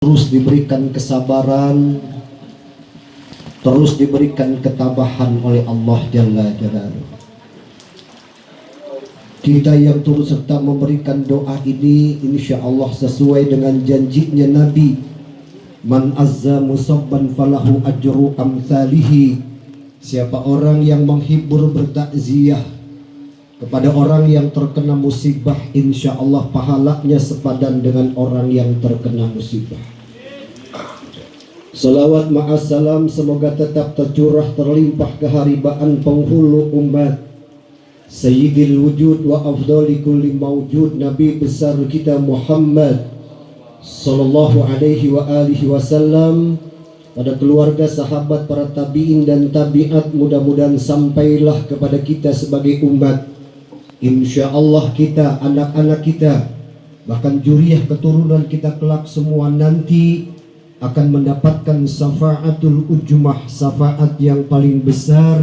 terus diberikan kesabaran, terus diberikan ketabahan oleh Allah Jalla Jalaluhu. Kita yang turut serta memberikan doa ini insya Allah sesuai dengan janjinya Nabi, man azza musabban falahu ajru amsalihi. Siapa orang yang menghibur bertakziah kepada orang yang terkena musibah, insya Allah pahalanya sepadan dengan orang yang terkena musibah. Salawat ma'assalam semoga tetap tercurah terlimpah keharibaan penghulu umat, Sayyidil wujud wa afdali kulli mawjud, Nabi besar kita Muhammad sallallahu alaihi wa alihi wasallam, pada keluarga, sahabat, para tabi'in dan tabi'at. Mudah-mudahan sampailah kepada kita sebagai umat, insya Allah kita, anak-anak kita, bahkan juriyah keturunan kita kelak semua nanti akan mendapatkan syafaatul ujmah, syafaat yang paling besar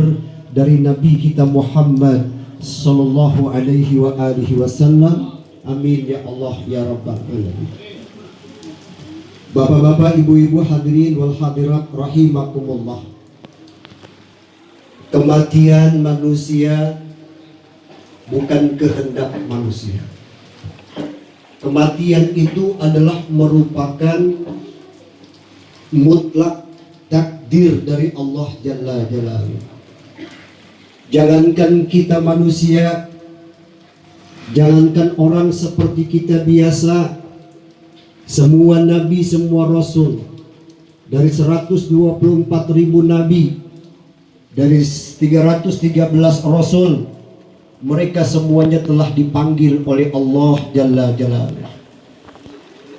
dari Nabi kita Muhammad sallallahu alaihi wa alihi wasallam. Amin ya Allah ya rabbal alamin. Bapak-bapak, ibu-ibu, hadirin wal hadirat rahimakumullah. Kematian manusia bukan kehendak manusia. Kematian itu adalah merupakan mutlak takdir dari Allah Jalla Jalaluhu. Jangankan kita manusia, jangankan orang seperti kita biasa, semua nabi, semua rasul, dari 124.000 nabi, dari 313 rasul, mereka semuanya telah dipanggil oleh Allah Jalla Jalaluhu.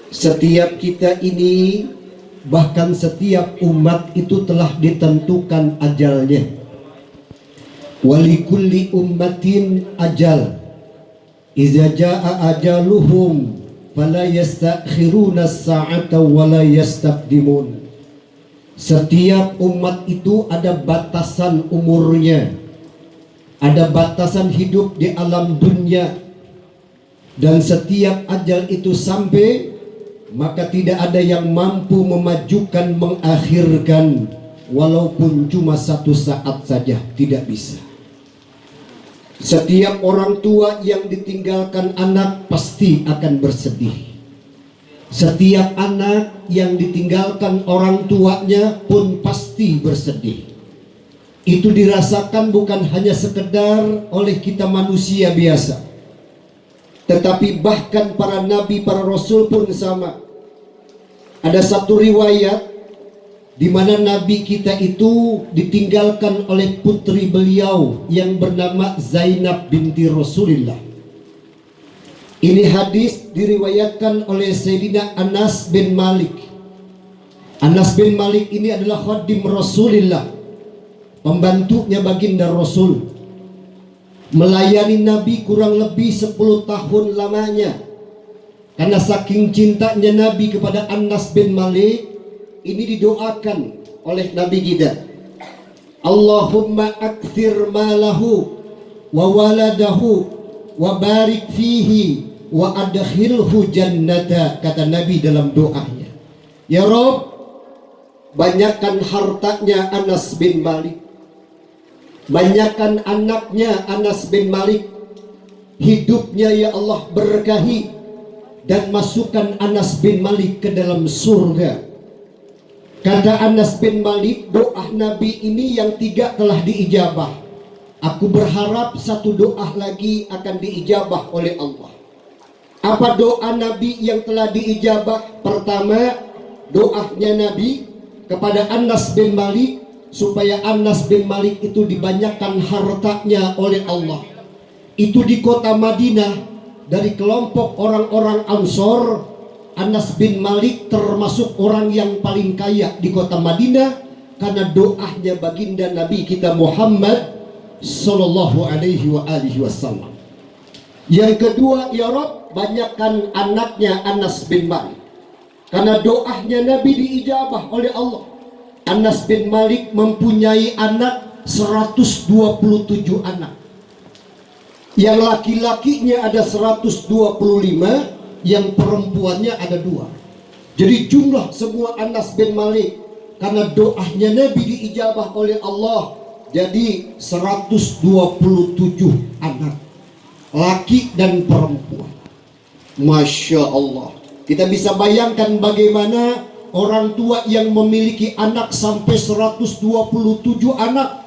Setiap kita ini, bahkan setiap umat itu telah ditentukan ajalnya. Walikulli ummatin ajal, iza jaa ajaluhum fala yastakhiruna sa'ata wala yastaqdimun. Setiap umat itu ada batasan umurnya, ada batasan hidup di alam dunia, dan setiap ajal itu sampai, maka tidak ada yang mampu memajukan, mengakhirkan, walaupun cuma satu saat saja, tidak bisa. Setiap orang tua yang ditinggalkan anak pasti akan bersedih. Setiap anak yang ditinggalkan orang tuanya pun pasti bersedih. Itu dirasakan bukan hanya sekedar oleh kita manusia biasa, tetapi bahkan para nabi, para rasul pun sama. Ada satu riwayat di mana nabi kita itu ditinggalkan oleh putri beliau yang bernama Zainab binti Rasulullah. Ini hadis diriwayatkan oleh Sayyidina Anas bin Malik. Anas bin Malik ini adalah khadim Rasulullah, pembantunya baginda Rasul, melayani Nabi kurang lebih 10 tahun lamanya. Karena saking cintanya Nabi kepada Anas bin Malik, ini didoakan oleh Nabi kita, Allahumma akthir malahu wa waladahu wa barik fihi wa adkhilhu jannata. Kata Nabi dalam doanya, ya Rabb, banyakkan hartanya Anas bin Malik, banyakkan anaknya Anas bin Malik, hidupnya ya Allah berkahi, dan masukkan Anas bin Malik ke dalam surga. Kata Anas bin Malik, doa Nabi ini yang 3 telah diijabah. Aku berharap satu doa lagi akan diijabah oleh Allah. Apa doa Nabi yang telah diijabah? Pertama, doanya Nabi kepada Anas bin Malik, supaya Anas bin Malik itu dibanyakan hartanya oleh Allah. Itu di kota Madinah, dari kelompok orang-orang Ansor, Anas bin Malik termasuk orang yang paling kaya di kota Madinah karena doanya baginda Nabi kita Muhammad sallallahu alaihi wa alihi wasallam. Yang kedua, ya Rabb, banyakkan anaknya Anas bin Malik, karena doanya Nabi diijabah oleh Allah. Anas bin Malik mempunyai anak 127 anak. Yang laki-lakinya ada 125, yang perempuannya ada 2. Jadi jumlah semua Anas bin Malik, karena doanya Nabi diijabah oleh Allah, jadi 127 anak, laki dan perempuan. Masya Allah. Kita bisa bayangkan bagaimana orang tua yang memiliki anak sampai 127 anak.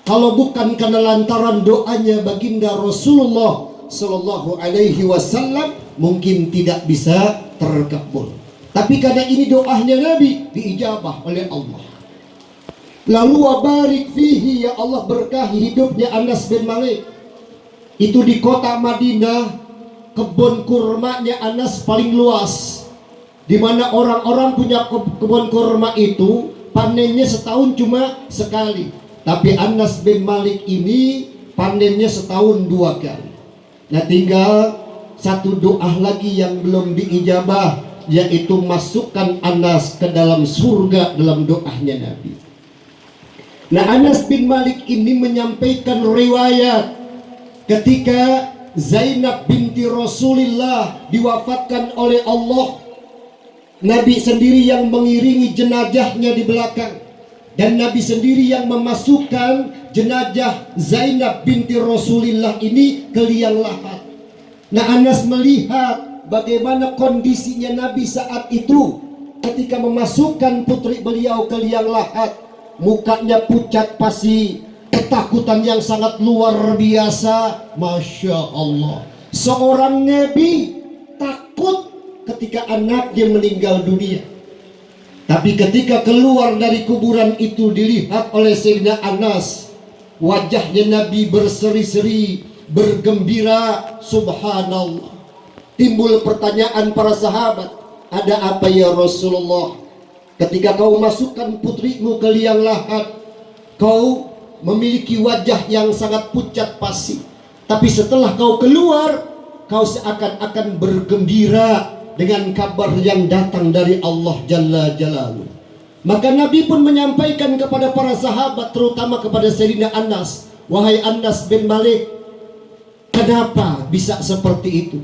Kalau bukan karena lantaran doanya baginda Rasulullah Sallallahu Alaihi Wasallam, mungkin tidak bisa terkabul. Tapi karena ini doanya Nabi, diijabah oleh Allah. Lalu wabarik fihi, ya Allah berkahi hidupnya Anas bin Malik. Itu di kota Madinah, kebun kurmanya Anas paling luas, di mana orang-orang punya kebun kurma itu panennya setahun cuma sekali. Tapi Anas bin Malik ini panennya setahun 2 kali. Nah, tinggal satu doa lagi yang belum diijabah, yaitu masukkan Anas ke dalam surga dalam doanya Nabi. Nah, Anas bin Malik ini menyampaikan riwayat ketika Zainab binti Rasulullah diwafatkan oleh Allah, Nabi sendiri yang mengiringi jenazahnya di belakang, dan Nabi sendiri yang memasukkan jenazah Zainab binti Rasulullah ini ke liang lahat. Nah, Anas melihat bagaimana kondisinya Nabi saat itu ketika memasukkan putri beliau ke liang lahat. Mukanya pucat pasi, ketakutan yang sangat luar biasa. Masya Allah, seorang Nabi takut ketika anaknya meninggal dunia. Tapi ketika keluar dari kuburan itu, dilihat oleh Sayyidina Anas, wajahnya Nabi berseri-seri, bergembira. Subhanallah. Timbul pertanyaan para sahabat, ada apa ya Rasulullah? Ketika kau masukkan putrimu ke liang lahat, kau memiliki wajah yang sangat pucat pasi, tapi setelah kau keluar, kau seakan-akan bergembira dengan kabar yang datang dari Allah Jalla Jalaluhu. Maka Nabi pun menyampaikan kepada para sahabat, terutama kepada Sayyidina Anas, wahai Anas bin Malik, kenapa bisa seperti itu?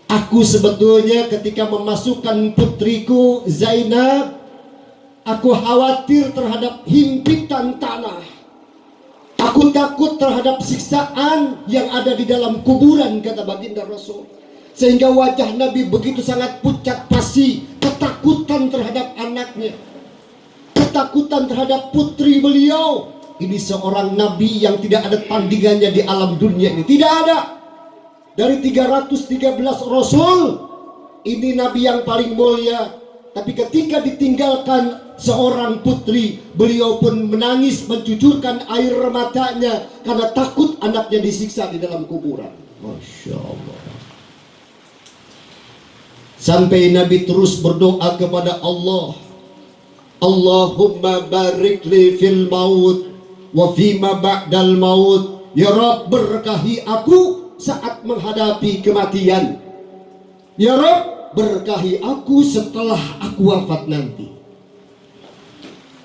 Aku sebetulnya ketika memasukkan putriku Zainab, aku khawatir terhadap himpitan tanah. Aku takut terhadap siksaan yang ada di dalam kuburan, kata baginda Rasul. Sehingga wajah Nabi begitu sangat pucat pasi, ketakutan terhadap anaknya, ketakutan terhadap putri beliau. Ini seorang Nabi yang tidak ada tandingannya di alam dunia ini. Tidak ada. Dari 313 Rasul, ini Nabi yang paling mulia. Tapi ketika ditinggalkan seorang putri, beliau pun menangis, mencucurkan air matanya karena takut anaknya disiksa di dalam kuburan. Masya Allah. Sampai Nabi terus berdoa kepada Allah, Allahumma barik li fil maut wa fima ba'dal maut. Ya Rabb, berkahi aku saat menghadapi kematian. Ya Rabb, berkahi aku setelah aku wafat nanti.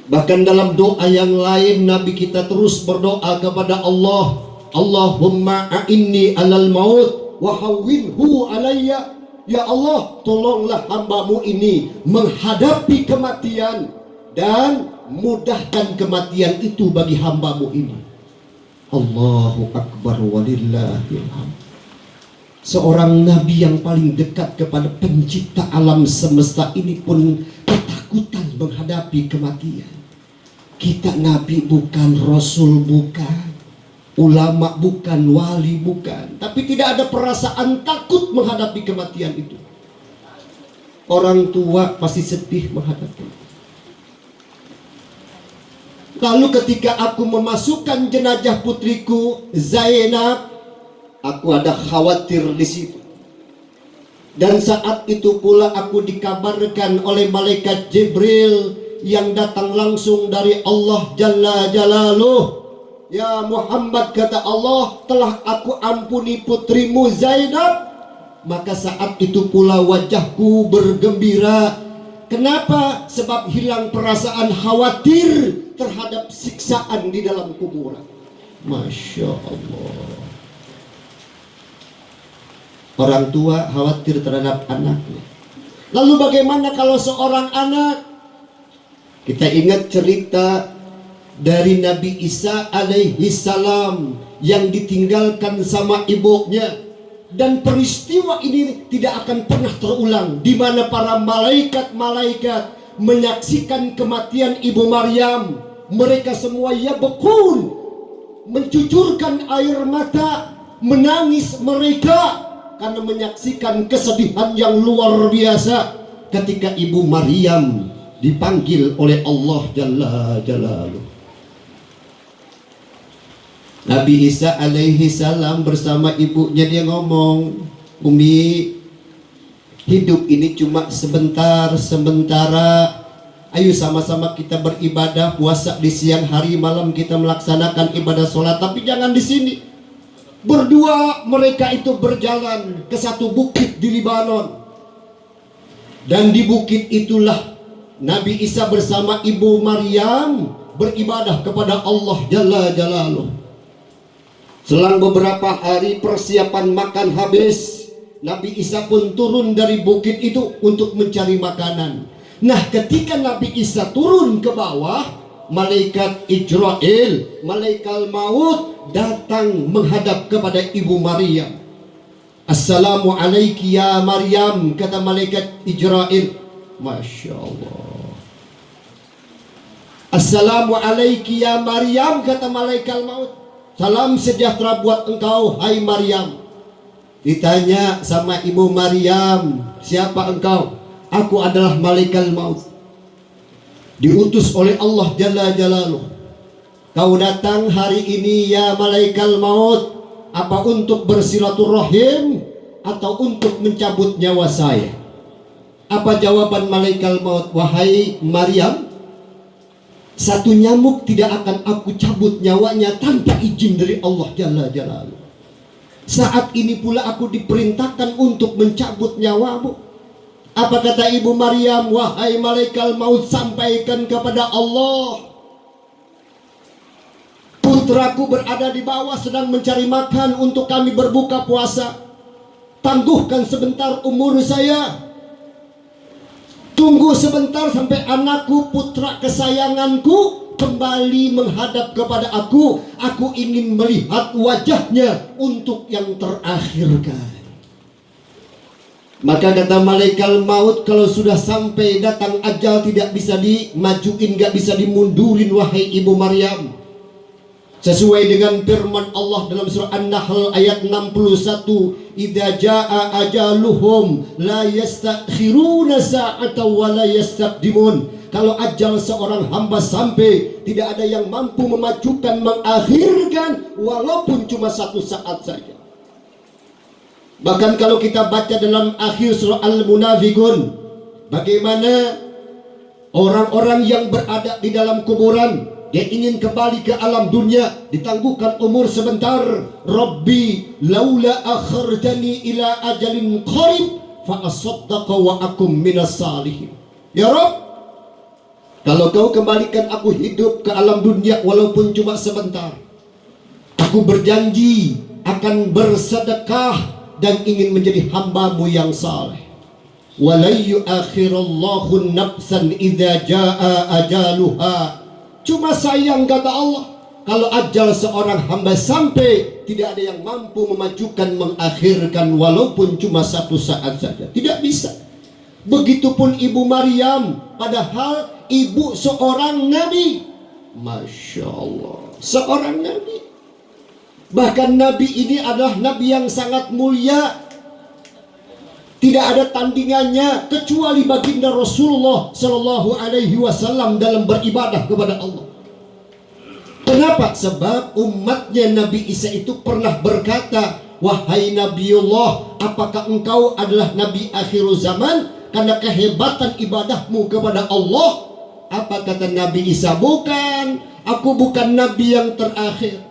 Bahkan dalam doa yang lain Nabi kita terus berdoa kepada Allah, Allahumma a'inni alal maut wa hawwinhu alayya. Ya Allah, tolonglah hambamu ini menghadapi kematian dan mudahkan kematian itu bagi hambamu ini. Allahu Akbar walillahil hamd. Seorang Nabi yang paling dekat kepada pencipta alam semesta ini pun ketakutan menghadapi kematian. Kita Nabi bukan, Rasul bukan, ulama bukan, wali bukan, tapi tidak ada perasaan takut menghadapi kematian itu. Orang tua pasti sedih menghadapi. Lalu ketika aku memasukkan jenazah putriku Zainab, aku ada khawatir di situ. Dan saat itu pula aku dikabarkan oleh malaikat Jibril yang datang langsung dari Allah Jalla Jalaluhu. Ya Muhammad, kata Allah, telah aku ampuni putrimu Zainab. Maka saat itu pula wajahku bergembira. Kenapa? Sebab hilang perasaan khawatir terhadap siksaan di dalam kuburan. Masya Allah. Orang tua khawatir terhadap anaknya. Lalu bagaimana kalau seorang anak? Kita ingat cerita dari Nabi Isa alaihi salam yang ditinggalkan sama ibunya, dan peristiwa ini tidak akan pernah terulang, di mana para malaikat-malaikat menyaksikan kematian ibu Maryam. Mereka semua yabkun, mencucurkan air mata, menangis mereka karena menyaksikan kesedihan yang luar biasa ketika ibu Maryam dipanggil oleh Allah Jalla Jalaluh. Nabi Isa alaihi salam bersama ibunya, dia ngomong, Umi, hidup ini cuma sebentar, sementara. Ayo sama-sama kita beribadah, puasa di siang hari, malam kita melaksanakan ibadah sholat, tapi jangan di sini. Berdua mereka itu berjalan ke satu bukit di Libanon, dan di bukit itulah Nabi Isa bersama ibu Maryam beribadah kepada Allah Jalla Jalaluh. Selang beberapa hari persiapan makan habis, Nabi Isa pun turun dari bukit itu untuk mencari makanan. Nah, ketika Nabi Isa turun ke bawah, malaikat Ijrail, malaikat maut, datang menghadap kepada ibu Maryam. Assalamu alaiki ya Maryam, kata malaikat Ijrail. Masya Allah. Assalamu alaiki ya Maryam, kata malaikat maut. Salam sejahtera buat engkau, hai Maryam. Ditanya sama ibu Maryam, siapa engkau? Aku adalah malaikat maut, diutus oleh Allah Jalla Jalaluh. Kau datang hari ini ya malaikat maut, apa untuk bersilaturahim atau untuk mencabut nyawa saya? Apa jawaban malaikat maut? Wahai Maryam, satu nyamuk tidak akan aku cabut nyawanya tanpa izin dari Allah Jalla Jalaluh. Saat ini pula aku diperintahkan untuk mencabut nyawamu. Apa kata ibu Maryam? Wahai malaikat maut, sampaikan kepada Allah, putraku berada di bawah sedang mencari makan untuk kami berbuka puasa. Tangguhkan sebentar umur saya. Tunggu sebentar sampai anakku, putra kesayanganku, kembali menghadap kepada aku. Aku ingin melihat wajahnya untuk yang terakhir kali. Maka kata malaikat maut, kalau sudah sampai datang ajal tidak bisa dimajuin, gak bisa dimundurin wahai ibu Maryam. Sesuai dengan firman Allah dalam surah An-Nahl ayat 61, idza jaa ajaluhum la yastakhiruna sa'atan wa la yastaqdimun. Kalau ajal seorang hamba sampai, tidak ada yang mampu memajukan, mengakhirkan, walaupun cuma satu saat saja. Bahkan kalau kita baca dalam akhir surah Al-Munafiqun, bagaimana orang-orang yang berada di dalam kuburan, dia ingin kembali ke alam dunia, ditangguhkan umur sebentar. Rabbi laula akhartani ila ajalin qarib fa asaddaqa wa akum minas salihin. Ya Rabb, kalau kau kembalikan aku hidup ke alam dunia walaupun cuma sebentar, aku berjanji akan bersedekah dan ingin menjadi hambamu yang saleh. Wa la yu'akhirullahu nafsan idza jaa ajaluha. Cuma sayang kata Allah, kalau ajal seorang hamba sampai, tidak ada yang mampu memajukan, mengakhirkan, walaupun cuma satu saat saja. Tidak bisa. Begitupun ibu Maryam, padahal ibu seorang nabi. Masya Allah, seorang nabi. Bahkan nabi ini adalah nabi yang sangat mulia. Tidak ada tandingannya kecuali baginda Rasulullah Sallallahu Alaihi Wasallam dalam beribadah kepada Allah. Kenapa? Sebab umatnya Nabi Isa itu pernah berkata, wahai Nabiullah, apakah engkau adalah Nabi akhir zaman karena kehebatan ibadahmu kepada Allah? Apa kata Nabi Isa? Bukan, aku bukan Nabi yang terakhir.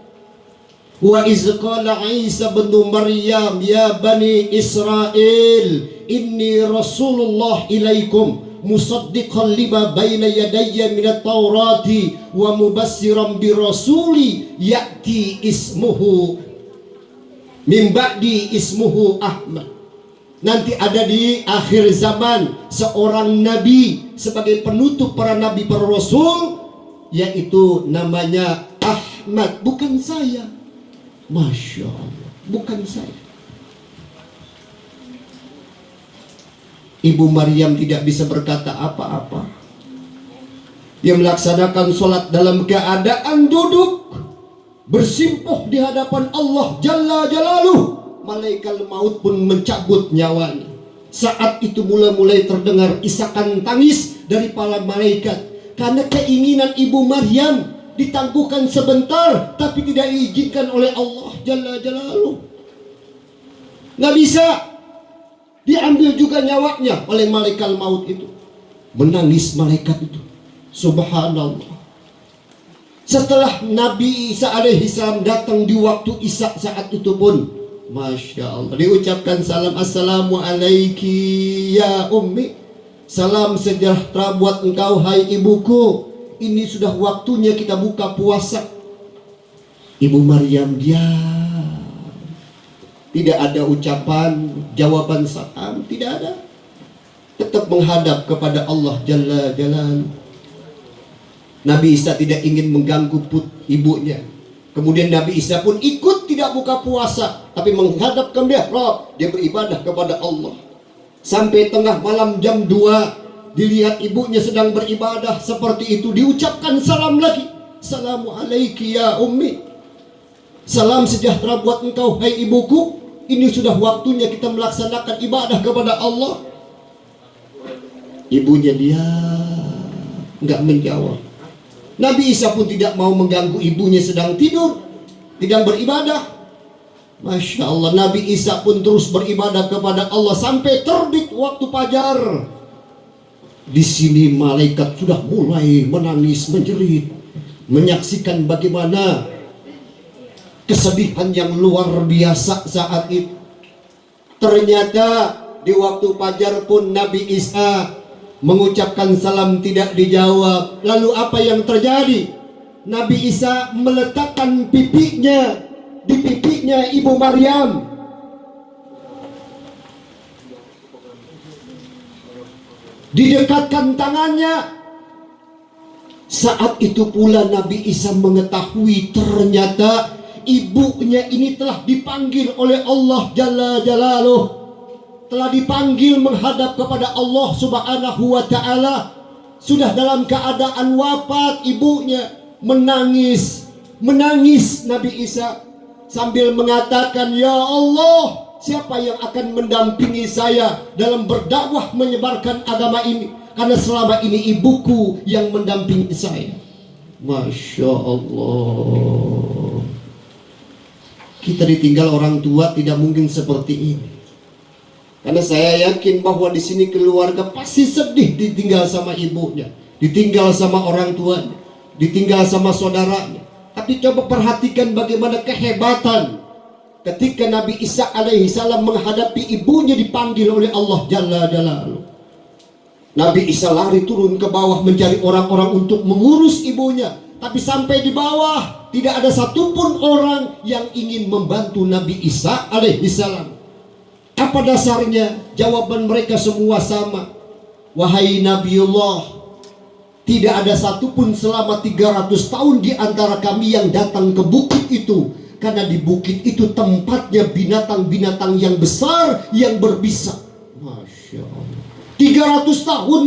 Wa iz qala Isa bin Maryam ya bani Israel inni rasulullah ilaikum musaddiqan lima baina yadayya minat taurati wa mubassiran bi rasuli ya'ti ismuhu min ba'di ismuhu Ahmad. Nanti ada di akhir zaman seorang nabi sebagai penutup para nabi, para rasul, yaitu namanya Ahmad. Bukan saya. Masya Allah, bukan saya. Ibu Maryam tidak bisa berkata apa-apa. Dia melaksanakan sholat dalam keadaan duduk, bersimpuh di hadapan Allah Jalla Jalaluh. Malaikat maut pun mencabut nyawanya. Saat itu mulai terdengar isakan tangis dari para malaikat, karena keinginan ibu Maryam ditangguhkan sebentar, tapi tidak diizinkan oleh Allah Jalla Jalaluh. Nggak bisa diambil juga nyawanya oleh malaikat maut itu. Menangis malaikat itu, subhanallah. Setelah Nabi Isa alaihissalam datang di waktu Isya, saat itu pun Masya Allah diucapkan salam, assalamu alaiki ya ummi, salam sejahtera buat engkau hai ibuku. Ini sudah waktunya kita buka puasa. Ibu Maryam diam, tidak ada ucapan jawaban salam, tidak ada. Tetap menghadap kepada Allah Jalla Jalaluh. Nabi Isa tidak ingin mengganggu ibunya. Kemudian Nabi Isa pun ikut tidak buka puasa, tapi menghadap ke mihrab, dia beribadah kepada Allah. Sampai tengah malam jam 2, dilihat ibunya sedang beribadah seperti itu, diucapkan salam lagi. Assalamu alaiki ya ummi, salam sejahtera buat engkau hai ibuku. Ini sudah waktunya kita melaksanakan ibadah kepada Allah. Ibunya dia nggak menjawab. Nabi Isa pun tidak mau mengganggu ibunya sedang tidur, sedang beribadah. Masya Allah, Nabi Isa pun terus beribadah kepada Allah sampai terbit waktu fajar. Di sini malaikat sudah mulai menangis, menjerit, menyaksikan bagaimana kesedihan yang luar biasa saat itu. Ternyata di waktu fajar pun Nabi Isa mengucapkan salam tidak dijawab. Lalu apa yang terjadi? Nabi Isa meletakkan pipinya di pipinya ibu Maryam. Didekatkan tangannya. Saat itu pula Nabi Isa mengetahui ternyata ibunya ini telah dipanggil oleh Allah Jalla Jalaluh. Telah dipanggil menghadap kepada Allah Subhanahu wa ta'ala. Sudah dalam keadaan wafat ibunya, menangis Nabi Isa sambil mengatakan, ya Allah, siapa yang akan mendampingi saya dalam berdakwah menyebarkan agama ini? Karena selama ini ibuku yang mendampingi saya. Masya Allah. Kita ditinggal orang tua tidak mungkin seperti ini. Karena saya yakin bahwa di sini keluarga pasti sedih ditinggal sama ibunya, ditinggal sama orang tuanya, ditinggal sama saudaranya. Tapi coba perhatikan bagaimana kehebatan ketika Nabi Isa alaihissalam menghadapi ibunya dipanggil oleh Allah Jalla Jalaluh. Nabi Isa lari turun ke bawah mencari orang-orang untuk mengurus ibunya. Tapi sampai di bawah tidak ada satupun orang yang ingin membantu Nabi Isa alaihissalam. Apa dasarnya? Jawaban mereka semua sama. Wahai Nabiullah, tidak ada satupun selama 300 tahun di antara kami yang datang ke bukit itu. Karena di bukit itu tempatnya binatang-binatang yang besar yang berbisa. Masya Allah. 300 tahun